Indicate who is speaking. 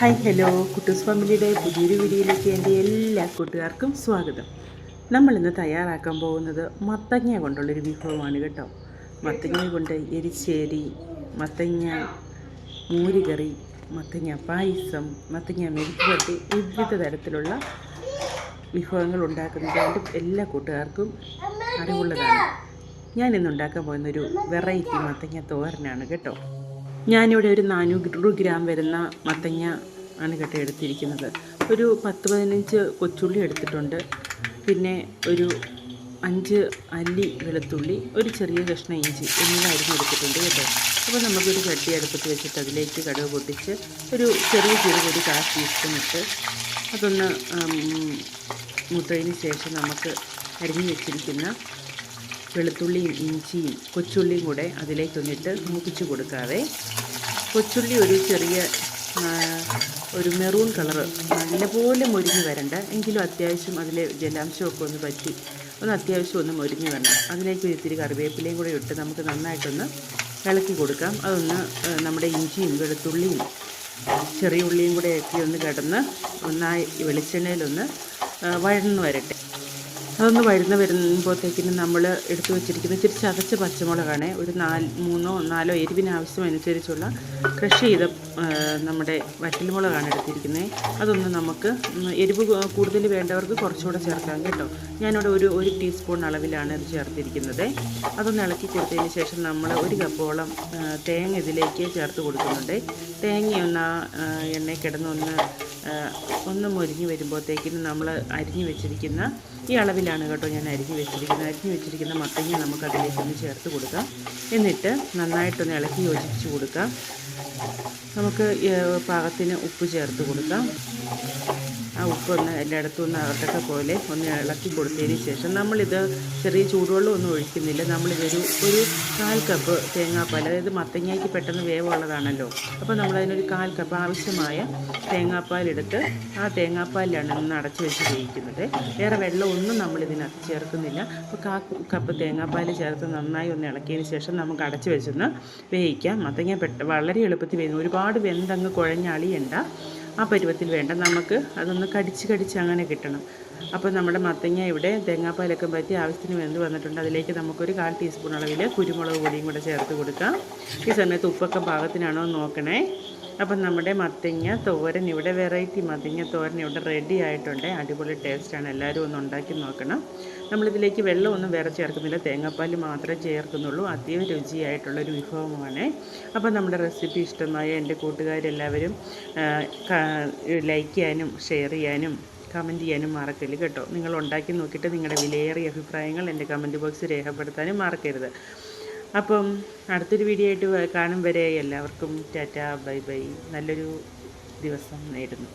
Speaker 1: Hi hello കുട്ടൂസ് ഫാമിലിയുടെ പുതിയൊരു വീഡിയോയിലേക്ക് എൻ്റെ എല്ലാ കൂട്ടുകാർക്കും സ്വാഗതം. നമ്മളിന്ന് തയ്യാറാക്കാൻ പോകുന്നത് മത്തങ്ങ കൊണ്ടുള്ളൊരു വിഭവമാണ് കേട്ടോ. മത്തങ്ങ കൊണ്ട് എരിശ്ശേരി, മത്തങ്ങ മോരുകറി, മത്തങ്ങ പായസം, മത്തങ്ങ മെഴുക്ക് പുരട്ടി, വിവിധ തരത്തിലുള്ള വിഭവങ്ങൾ ഉണ്ടാക്കുന്നതുകൊണ്ട് എല്ലാ കൂട്ടുകാർക്കും അറിവുള്ളതാണ്. ഞാനിന്ന് ഉണ്ടാക്കാൻ പോകുന്നൊരു വെറൈറ്റി മത്തങ്ങ തോരനാണ് കേട്ടോ. ഞാനിവിടെ ഒരു 400 ഗ്രാം വരുന്ന മത്തങ്ങ ആണ് കേട്ടോ എടുത്തിരിക്കുന്നത്. ഒരു 10-15 കൊച്ചുള്ളി എടുത്തിട്ടുണ്ട്. പിന്നെ ഒരു 5 അല്ലി വെളുത്തുള്ളി, ഒരു ചെറിയ കഷ്ണം ഇഞ്ചി എന്നിവ അരിഞ്ഞെടുത്തിട്ടുണ്ട് കേട്ടോ. അപ്പോൾ നമുക്കൊരു ചട്ടി അടുപ്പത്ത് വെച്ചിട്ട് അതിലേക്ക് കടുക് പൊട്ടിച്ച് ഒരു ചെറിയ ജീരകം ഒരു 1/4 ടീസ്പൂൺ ഇട്ട് അതൊന്ന് മൂത്തതിന് ശേഷം നമുക്ക് അരിഞ്ഞു വെച്ചിരിക്കുന്ന വെളുത്തുള്ളിയും ഇഞ്ചിയും കൊച്ചുള്ളിയും കൂടെ അതിലേക്കൊന്നിട്ട് മൂപ്പിച്ച് കൊടുക്കാതെ, കൊച്ചുള്ളി ഒരു ചെറിയ ഒരു മെറൂൺ കളറ് നല്ലപോലെ മൊരിഞ്ഞ് വരണ്ട, എങ്കിലും അത്യാവശ്യം അതിലെ ജലാംശമൊക്കെ ഒന്ന് പറ്റി അത്യാവശ്യം ഒന്ന് മൊരിഞ്ഞ് വരണം. അതിലേക്ക് ഇത്തിരി കറിവേപ്പിലയും കൂടെ ഇട്ട് നമുക്ക് നന്നായിട്ടൊന്ന് ഇളക്കി കൊടുക്കാം. അതൊന്ന് നമ്മുടെ ഇഞ്ചിയും വെളുത്തുള്ളിയും ചെറിയ ഉള്ളിയും കൂടെ ഒക്കെ ഒന്ന് കിടന്ന് ഒന്നായി വെളിച്ചെണ്ണയിലൊന്ന് വഴന്ന് വരട്ടെ. അതൊന്ന് വരുമ്പോഴത്തേക്കിനും നമ്മൾ എടുത്തു വെച്ചിരിക്കുന്ന ഇച്ചിരി ചതച്ച പച്ചമുളകാണ്, ഒരു 3-4 എരിവിന് ആവശ്യമനുസരിച്ചുള്ള ക്രഷ് ചെയ്ത നമ്മുടെ വറ്റൽമുളകാണ് എടുത്തിരിക്കുന്നത്. അതൊന്ന് നമുക്ക് എരിവ് കൂടുതൽ വേണ്ടവർക്ക് കുറച്ചുകൂടെ ചേർക്കാം കേട്ടോ. ഞാനിവിടെ ഒരു ടീസ്പൂൺ അളവിലാണ് ഇത് ചേർത്തിരിക്കുന്നത്. അതൊന്ന് ഇളക്കി കൊടുത്തതിന് ശേഷം നമ്മൾ 1 കപ്പോളം തേങ്ങ ഇതിലേക്ക് ചേർത്ത് കൊടുക്കുന്നുണ്ട്. തേങ്ങ ഒന്ന് എണ്ണയിൽ കിടന്ന് മൊരിഞ്ഞ് വരുമ്പോഴത്തേക്കിനും നമ്മൾ അരിഞ്ഞു വെച്ചിരിക്കുന്ന ഈ അളവിലാണ് കേട്ടോ ഞാൻ അരിഞ്ഞു വെച്ചിരിക്കുന്ന മത്തങ്ങ നമുക്ക് അതിലേക്കൊന്ന് ചേർത്ത് കൊടുക്കാം. എന്നിട്ട് നന്നായിട്ടൊന്ന് ഇളക്കി യോജിപ്പിച്ച് കൊടുക്കാം. നമുക്ക് പാകത്തിന് ഉപ്പ് ചേർത്ത് കൊടുക്കാം. ആ ഉപ്പൊന്ന് എല്ലായിടത്തും ഒന്ന് അകത്തൊക്കെ പോലെ ഒന്ന് ഇളക്കി കൊടുത്തതിന് ശേഷം നമ്മളിത് ചെറിയ ചൂടുവെള്ളം ഒന്നും ഒഴിക്കുന്നില്ല. നമ്മളിതൊരു 1/4 കപ്പ് തേങ്ങാപ്പാൽ, അതായത് മത്തങ്ങയ്ക്ക് പെട്ടെന്ന് വേവുള്ളതാണല്ലോ, അപ്പോൾ നമ്മളതിനൊരു 1/4 കപ്പ് ആവശ്യമായ തേങ്ങാപ്പാലെടുത്ത് ആ തേങ്ങാപ്പാലിലാണ് ഒന്ന് അടച്ചു വെച്ച് വേവിക്കുന്നത്. വേറെ വെള്ളമൊന്നും നമ്മളിതിനകത്ത് ചേർക്കുന്നില്ല. അപ്പോൾ 1/4 കപ്പ് തേങ്ങാപ്പാൽ ചേർത്ത് നന്നായി ഒന്ന് ഇളക്കിയതിന് ശേഷം നമുക്ക് അടച്ചു വെച്ചൊന്ന് വേവിക്കാം. മത്തങ്ങ വളരെ എളുപ്പത്തിൽ വേവുന്നു. ഒരുപാട് വെന്തങ്ങ് കുഴഞ്ഞളിയണ്ട, ആ പരുവത്തിൽ വേണ്ട, നമുക്ക് അതൊന്ന് കടിച്ച് അങ്ങനെ കിട്ടണം. അപ്പോൾ നമ്മുടെ മത്തങ്ങ ഇവിടെ തേങ്ങാപ്പാലൊക്കെ പറ്റി ആവശ്യത്തിന് വെന്ത് വന്നിട്ടുണ്ട്. അതിലേക്ക് നമുക്കൊരു 1/4 ടീസ്പൂൺ അളവിൽ കുരുമുളക് പൊടിയും കൂടെ ചേർത്ത് കൊടുക്കാം. ഈ സമയത്ത് ഉപ്പൊക്കെ പാകത്തിനാണോ നോക്കണേ. അപ്പം നമ്മുടെ മത്തങ്ങ തോരൻ ഇവിടെ, വെറൈറ്റി മത്തങ്ങ തോരൻ ഇവിടെ റെഡി ആയിട്ടുണ്ട്. അടിപൊളി ടേസ്റ്റാണ്, എല്ലാവരും ഒന്ന് ഉണ്ടാക്കി നോക്കണം. നമ്മളിതിലേക്ക് വെള്ളമൊന്നും വേറെ ചേർക്കുന്നില്ല, തേങ്ങാപ്പാൽ മാത്രമേ ചേർക്കുന്നുള്ളൂ. അധികം രുചിയായിട്ടുള്ളൊരു വിഭവമാണ്. അപ്പോൾ നമ്മുടെ റെസിപ്പി ഇഷ്ടമായ എൻ്റെ കൂട്ടുകാരെല്ലാവരും ലൈക്ക് ചെയ്യാനും ഷെയർ ചെയ്യാനും കമൻറ്റ് ചെയ്യാനും മറക്കരുത് കേട്ടോ. നിങ്ങൾ ഉണ്ടാക്കി നോക്കിയിട്ട് നിങ്ങളുടെ വിലയേറിയ അഭിപ്രായങ്ങൾ എൻ്റെ കമൻറ്റ് ബോക്സിൽ രേഖപ്പെടുത്താനും മറക്കരുത്. അപ്പം അടുത്തൊരു വീഡിയോ ആയിട്ട് കാണും വരെ എല്ലാവർക്കും ടാറ്റ, ബൈ ബൈ. നല്ലൊരു ദിവസം നേരുന്നു.